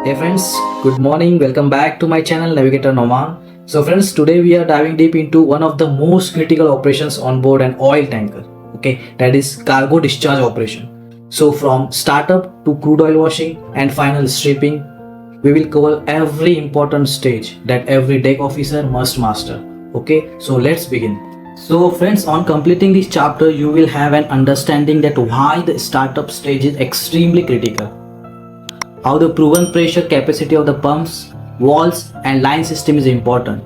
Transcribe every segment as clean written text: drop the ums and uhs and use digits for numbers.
Hey friends, good morning. Welcome back to my channel Navigator Noman. So friends, today we are diving deep into one of the most critical operations on board an oil tanker. Okay, that is cargo discharge operation. So from startup to crude oil washing and final stripping, we will cover every important stage that every deck officer must master. Okay, so let's begin. So friends, on completing this chapter, you will have an understanding that why the startup stage is extremely critical, how the proven pressure capacity of the pumps, valves and line system is important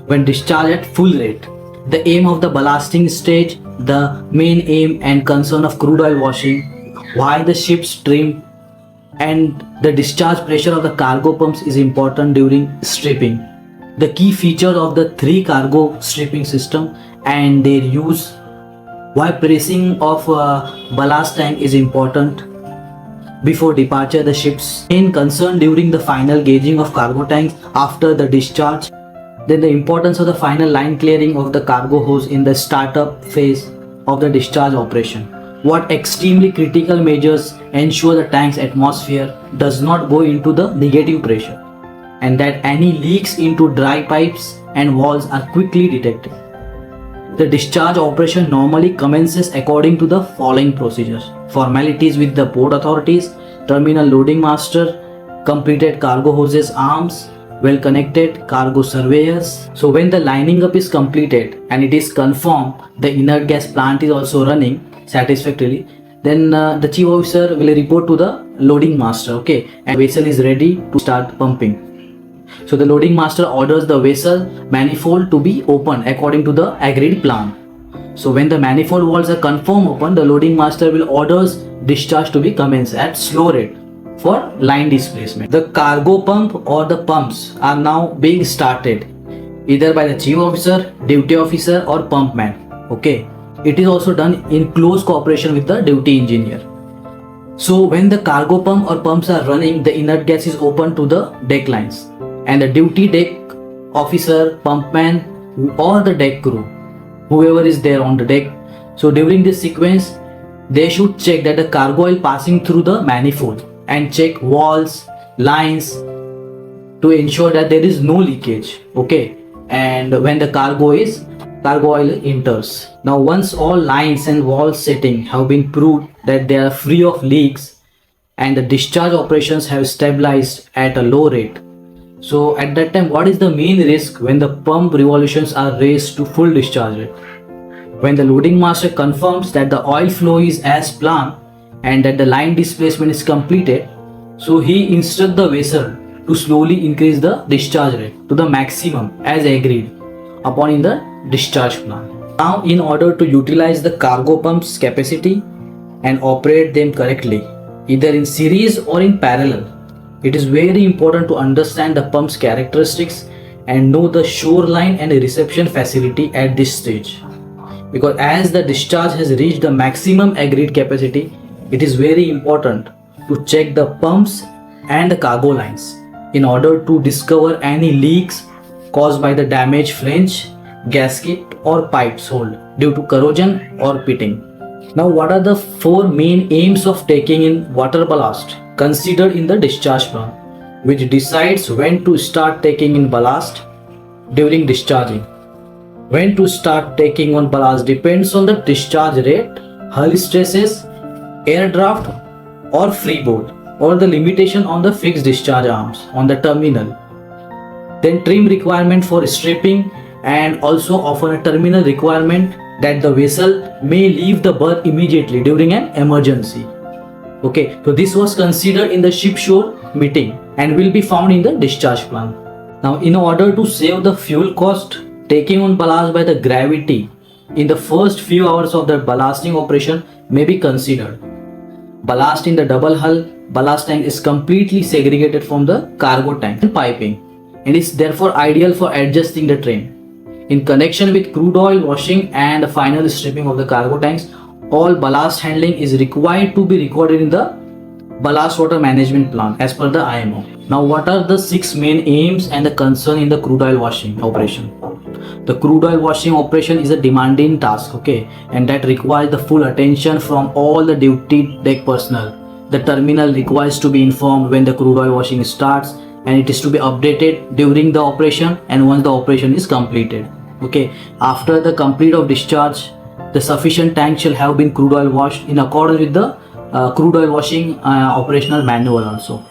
when discharged at full rate. The aim of the ballasting stage, the main aim and concern of crude oil washing, why the ship's trim and the discharge pressure of the cargo pumps is important during stripping. The key features of the three cargo stripping system and their use, why pressing of ballast tank is important before departure, the ship's main concern during the final gauging of cargo tanks after the discharge, then the importance of the final line clearing of the cargo hose in the startup phase of the discharge operation, what extremely critical measures ensure the tank's atmosphere does not go into the negative pressure, and that any leaks into dry pipes and valves are quickly detected. The discharge operation normally commences according to the following procedures: formalities with the port authorities, terminal loading master, completed cargo hoses arms, well connected cargo surveyors. So when the lining up is completed and it is confirmed the inert gas plant is also running satisfactorily, then the chief officer will report to the loading master, okay, and vessel is ready to start pumping. So the loading master orders the vessel manifold to be open according to the agreed plan. So when the manifold valves are confirmed open, the loading master will orders discharge to be commenced at slow rate for line displacement. The cargo pump or the pumps are now being started either by the chief officer, duty officer or pump man. Okay, it is also done in close cooperation with the duty engineer. So when the cargo pump or pumps are running, the inert gas is open to the deck lines, and the duty deck officer, pumpman or the deck crew, whoever is there on the deck, so during this sequence they should check that the cargo oil passing through the manifold and check valves, lines to ensure that there is no leakage, okay, and when the cargo oil enters. Now once all lines and valve setting have been proved that they are free of leaks and the discharge operations have stabilized at a low rate, so at that time, what is the main risk when the pump revolutions are raised to full discharge rate? When the loading master confirms that the oil flow is as planned and that the line displacement is completed, so he instructs the vessel to slowly increase the discharge rate to the maximum as agreed upon in the discharge plan. Now, in order to utilize the cargo pump's capacity and operate them correctly, either in series or in parallel, it is very important to understand the pump's characteristics and know the shoreline and reception facility at this stage. Because as the discharge has reached the maximum agreed capacity, it is very important to check the pumps and the cargo lines in order to discover any leaks caused by the damaged flange, gasket or pipes hole due to corrosion or pitting. Now, what are the four main aims of taking in water ballast considered in the discharge plan, which decides when to start taking in ballast during discharging? When to start taking on ballast depends on the discharge rate, hull stresses, air draft or freeboard, or the limitation on the fixed discharge arms on the terminal. Then trim requirement for stripping, and also often a terminal requirement that the vessel may leave the berth immediately during an emergency. Okay, so this was considered in the ship shore meeting and will be found in the discharge plan. Now, in order to save the fuel cost, taking on ballast by the gravity in the first few hours of the ballasting operation may be considered. Ballast in the double hull ballast tank is completely segregated from the cargo tank and piping, and is therefore ideal for adjusting the trim. In connection with crude oil washing and the final stripping of the cargo tanks, all ballast handling is required to be recorded in the ballast water management plan as per the IMO. Now, what are the 6 main aims and the concern in the crude oil washing operation? The crude oil washing operation is a demanding task, okay, and that requires the full attention from all the duty deck personnel the terminal requires to be informed when the crude oil washing starts, and it is to be updated during the operation and once the operation is completed. Okay, after the complete of discharge, the sufficient tank shall have been crude oil washed in accordance with the crude oil washing operational manual also.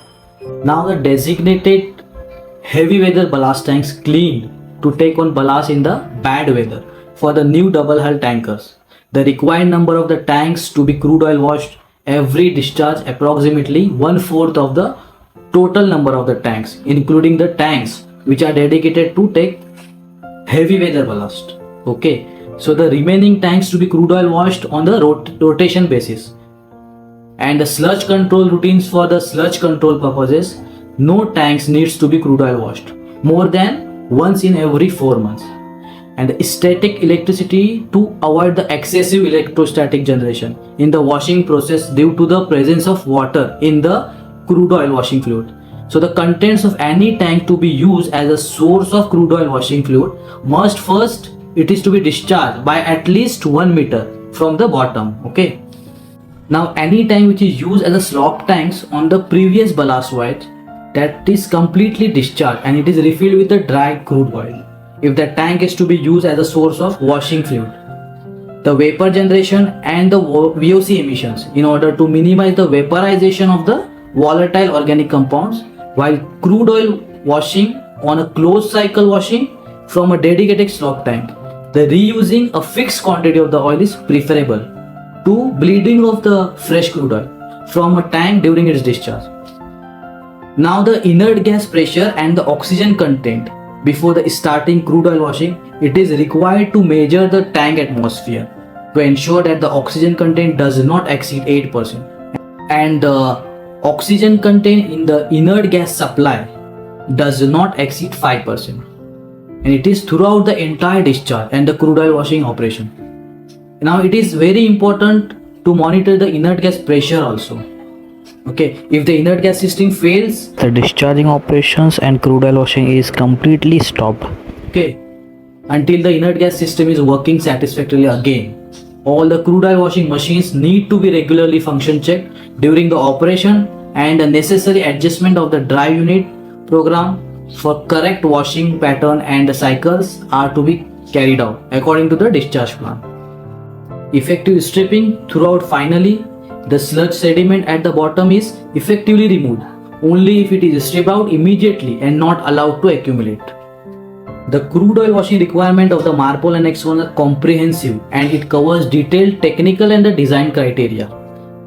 Now the designated heavy weather ballast tanks cleaned to take on ballast in the bad weather for the new double hull tankers. The required number of the tanks to be crude oil washed every discharge approximately 1/4 of the total number of the tanks, including the tanks which are dedicated to take heavy weather ballast. Okay, so the remaining tanks to be crude oil washed on the rotation basis. And the sludge control routines, for the sludge control purposes, no tanks needs to be crude oil washed more than once in every 4 months. And the static electricity to avoid the excessive electrostatic generation in the washing process due to the presence of water in the crude oil washing fluid. So the contents of any tank to be used as a source of crude oil washing fluid must first, it is to be discharged by at least 1 meter from the bottom. Okay. Now any tank which is used as a slop tanks on the previous ballast voyage, that is completely discharged and it is refilled with the dry crude oil. If the tank is to be used as a source of washing fluid, the vapor generation and the VOC emissions in order to minimize the vaporization of the volatile organic compounds, while crude oil washing on a closed cycle washing from a dedicated slop tank, the reusing a fixed quantity of the oil is preferable to bleeding of the fresh crude oil from a tank during its discharge. Now the inert gas pressure and the oxygen content before the starting crude oil washing, it is required to measure the tank atmosphere to ensure that the oxygen content does not exceed 8% and the oxygen content in the inert gas supply does not exceed 5%, and it is throughout the entire discharge and the crude oil washing operation. Now it is very important to monitor the inert gas pressure also. Okay, if the inert gas system fails, the discharging operations and crude oil washing is completely stopped. Okay, until the inert gas system is working satisfactorily again. All the crude oil washing machines need to be regularly function checked during the operation, and the necessary adjustment of the drive unit program for correct washing pattern and the cycles are to be carried out according to the discharge plan. Effective stripping throughout. Finally, the sludge sediment at the bottom is effectively removed only if it is stripped out immediately and not allowed to accumulate. The crude oil washing requirement of the MARPOL Annex 1 are comprehensive and it covers detailed technical and the design criteria.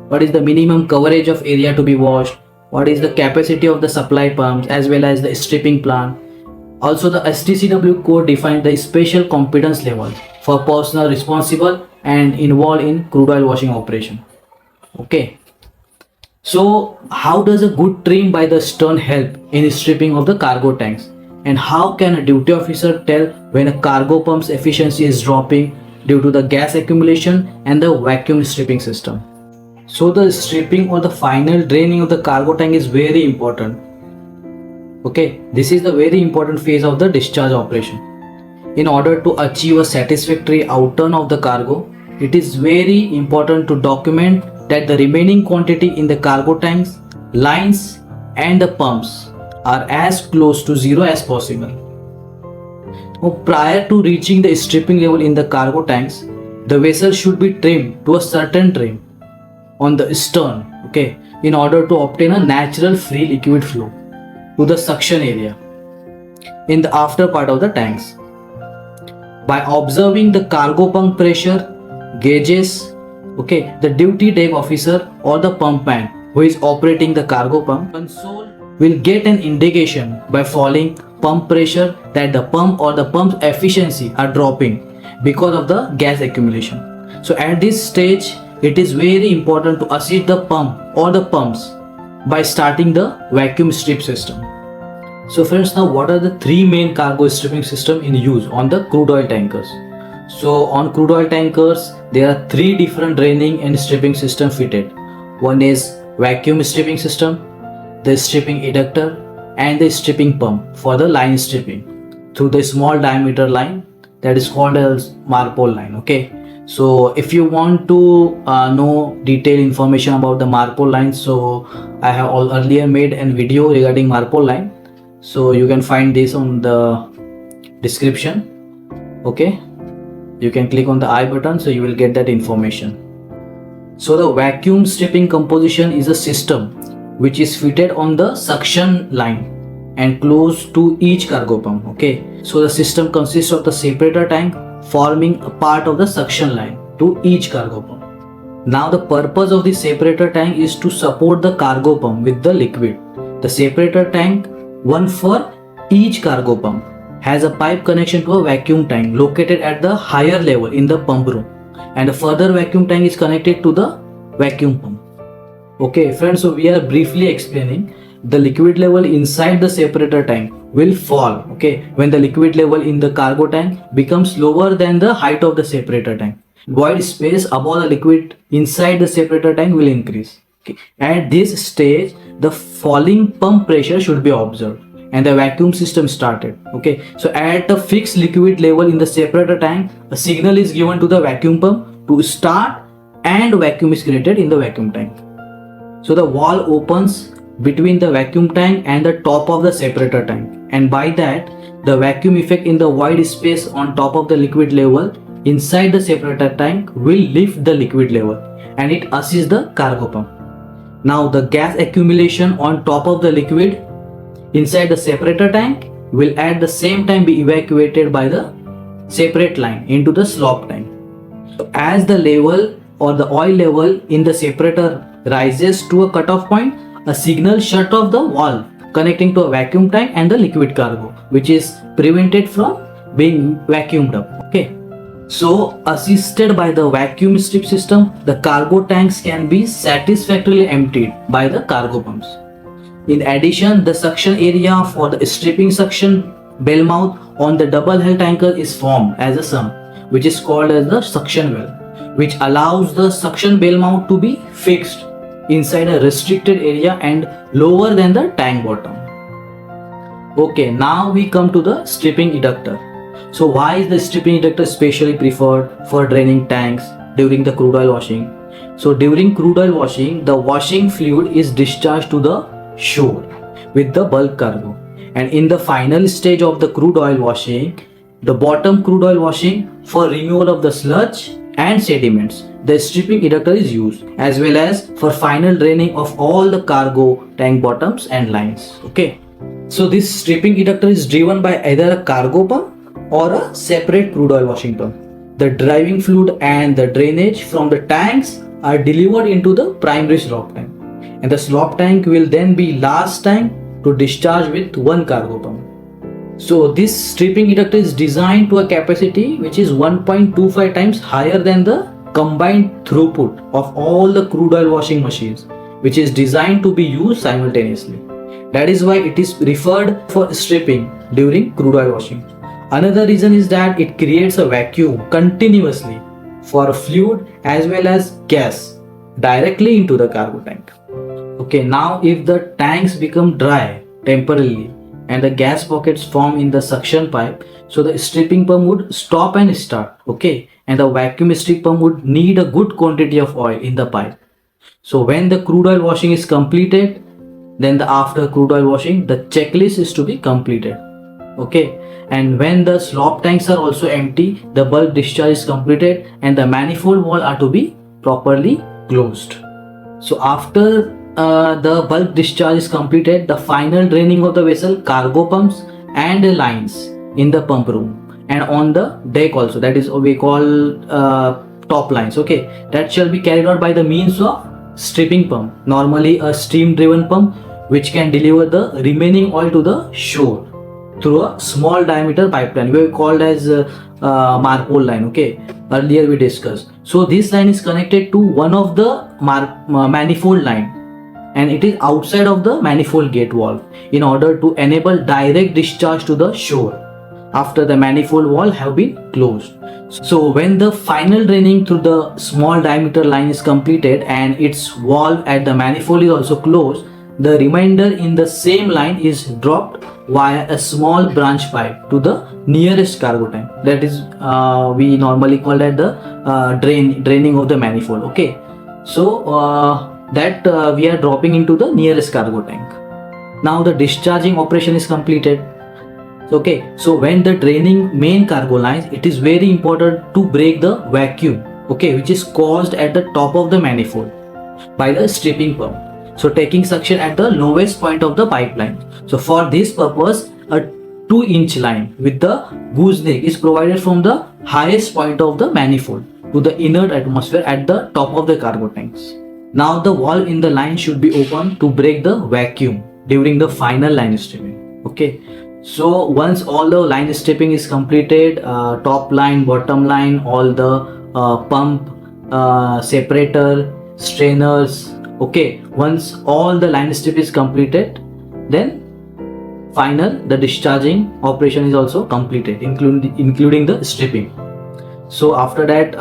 What is the minimum coverage of area to be washed? What is the capacity of the supply pumps as well as the stripping plan? Also the STCW code defines the special competence level for personnel responsible and involved in crude oil washing operation. Okay. So how does a good trim by the stern help in stripping of the cargo tanks? And how can a duty officer tell when a cargo pump's efficiency is dropping due to the gas accumulation and the vacuum stripping system? So the stripping or the final draining of the cargo tank is very important. Okay, this is the very important phase of the discharge operation. In order to achieve a satisfactory outturn of the cargo, it is very important to document that the remaining quantity in the cargo tanks, lines and the pumps are as close to zero as possible. Now, prior to reaching the stripping level in the cargo tanks, the vessel should be trimmed to a certain trim on the stern, okay, in order to obtain a natural free liquid flow to the suction area in the after part of the tanks. By observing the cargo pump pressure gauges, okay, the duty deck officer or the pump man who is operating the cargo pump console will get an indication by following pump pressure that the pump or the pump's efficiency are dropping because of the gas accumulation. So at this stage, it is very important to assist the pump or the pumps by starting the vacuum strip system. So friends, now what are the three main cargo stripping system in use on the crude oil tankers? So on crude oil tankers, there are three different draining and stripping system fitted. One is vacuum stripping system, the stripping eductor and the stripping pump for the line stripping through the small diameter line that is called as MARPOL line. Okay, So if you want to know detailed information about the Marpole line, so I have earlier made a video regarding Marpole line, so you can find this on the description. Okay, you can click on the I button, so you will get that information. So the vacuum stripping composition is a system which is fitted on the suction line and close to each cargo pump. Okay, so the system consists of the separator tank forming a part of the suction line to each cargo pump. Now the purpose of the separator tank is to support the cargo pump with the liquid. The separator tank, one for each cargo pump, has a pipe connection to a vacuum tank located at the higher level in the pump room, and a further vacuum tank is connected to the vacuum pump. Okay friends, so we are briefly explaining the liquid level inside the separator tank will fall, okay, when the liquid level in the cargo tank becomes lower than the height of the separator tank. Void space above the liquid inside the separator tank will increase. Okay. At this stage, the falling pump pressure should be observed and the vacuum system started. Okay, so at the fixed liquid level in the separator tank, a signal is given to the vacuum pump to start and vacuum is created in the vacuum tank. So the valve opens between the vacuum tank and the top of the separator tank, and by that the vacuum effect in the void space on top of the liquid level inside the separator tank will lift the liquid level and it assists the cargo pump. Now the gas accumulation on top of the liquid inside the separator tank will at the same time be evacuated by the separate line into the slop tank. So as the level or the oil level in the separator rises to a cutoff point, a signal shut off the valve connecting to a vacuum tank and the liquid cargo, which is prevented from being vacuumed up. Okay, so assisted by the vacuum strip system, the cargo tanks can be satisfactorily emptied by the cargo pumps. In addition, the suction area for the stripping suction bell mouth on the double hull tanker is formed as a sump, which is called as the suction well, which allows the suction bell mouth to be fixed inside a restricted area and lower than the tank bottom. Okay, now we come to the stripping eductor. So why is the stripping eductor specially preferred for draining tanks during the crude oil washing? So during crude oil washing, the washing fluid is discharged to the shore with the bulk cargo, and in the final stage of the crude oil washing, the bottom crude oil washing, for removal of the sludge and sediments, the stripping eductor is used, as well as for final draining of all the cargo tank bottoms and lines. Okay, so this stripping eductor is driven by either a cargo pump or a separate crude oil washing pump. The driving fluid and the drainage from the tanks are delivered into the primary slop tank, and the slop tank will then be last tank to discharge with one cargo pump. So this stripping eductor is designed to a capacity which is 1.25 times higher than the combined throughput of all the crude oil washing machines, which is designed to be used simultaneously. That is why it is preferred for stripping during crude oil washing. Another reason is that it creates a vacuum continuously for fluid as well as gas directly into the cargo tank. Okay, now if the tanks become dry temporarily and the gas pockets form in the suction pipe, so the stripping pump would stop and start. Okay, and the vacuum strip pump would need a good quantity of oil in the pipe. So when the crude oil washing is completed, then after crude oil washing, the checklist is to be completed. Okay, and when the slop tanks are also empty, the bulk discharge is completed and the manifold wall are to be properly closed. So after the bulk discharge is completed, the final draining of the vessel, cargo pumps and the lines in the pump room and on the deck also, that is we call top lines. Okay, that shall be carried out by the means of stripping pump, normally a steam driven pump which can deliver the remaining oil to the shore through a small diameter pipeline we called as Marpole line. Okay, earlier we discussed. So this line is connected to one of the manifold line, and it is outside of the manifold gate valve in order to enable direct discharge to the shore after the manifold valve have been closed. So when the final draining through the small diameter line is completed and its valve at the manifold is also closed, the remainder in the same line is dropped via a small branch pipe to the nearest cargo tank. That is we normally call that the draining of the manifold. Okay, so that we are dropping into the nearest cargo tank. Now the discharging operation is completed. Okay, so when the draining main cargo lines, it is very important to break the vacuum, okay, which is caused at the top of the manifold by the stripping pump. So taking suction at the lowest point of the pipeline. So for this purpose, a 2-inch line with the gooseneck is provided from the highest point of the manifold to the inert atmosphere at the top of the cargo tanks. Now the valve in the line should be open to break the vacuum during the final line stripping. Okay, so once all the line stripping is completed, top line, bottom line, all the pump, separator, strainers, okay, once all the line strip is completed, then the discharging operation is also completed, including the stripping. So after that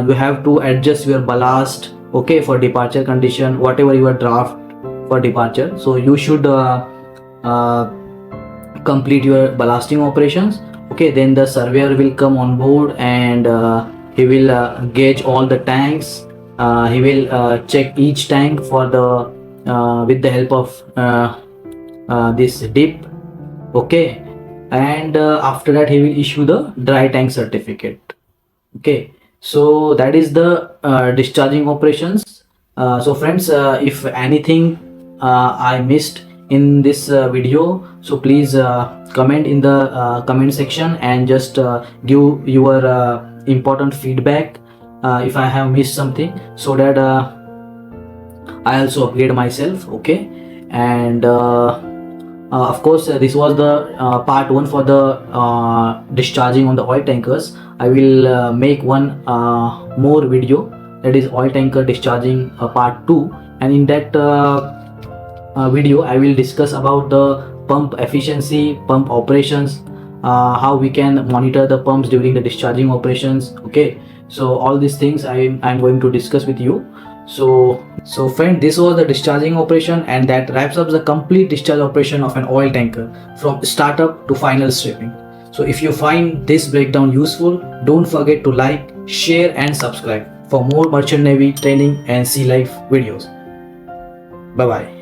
you have to adjust your ballast, okay, for departure condition, whatever your draft for departure. So you should complete your ballasting operations. Okay, then the surveyor will come on board and he will gauge all the tanks. He will check each tank for the with the help of this dip. Okay, and after that he will issue the dry tank certificate. Okay, so that is the discharging operations. So friends, if anything I missed in this video, so please comment in the comment section and just give your important feedback if I have missed something, so that I also upgrade myself. Okay, and of course this was the part 1 for the discharging on the oil tankers. I will make one more video, that is oil tanker discharging part 2, and in that video I will discuss about the pump efficiency, pump operations, how we can monitor the pumps during the discharging operations. Okay, so all these things I'm going to discuss with you. So friend, this was the discharging operation, and that wraps up the complete discharge operation of an oil tanker from startup to final stripping. So if you find this breakdown useful, don't forget to like, share and subscribe for more merchant navy training and sea life videos. Bye bye.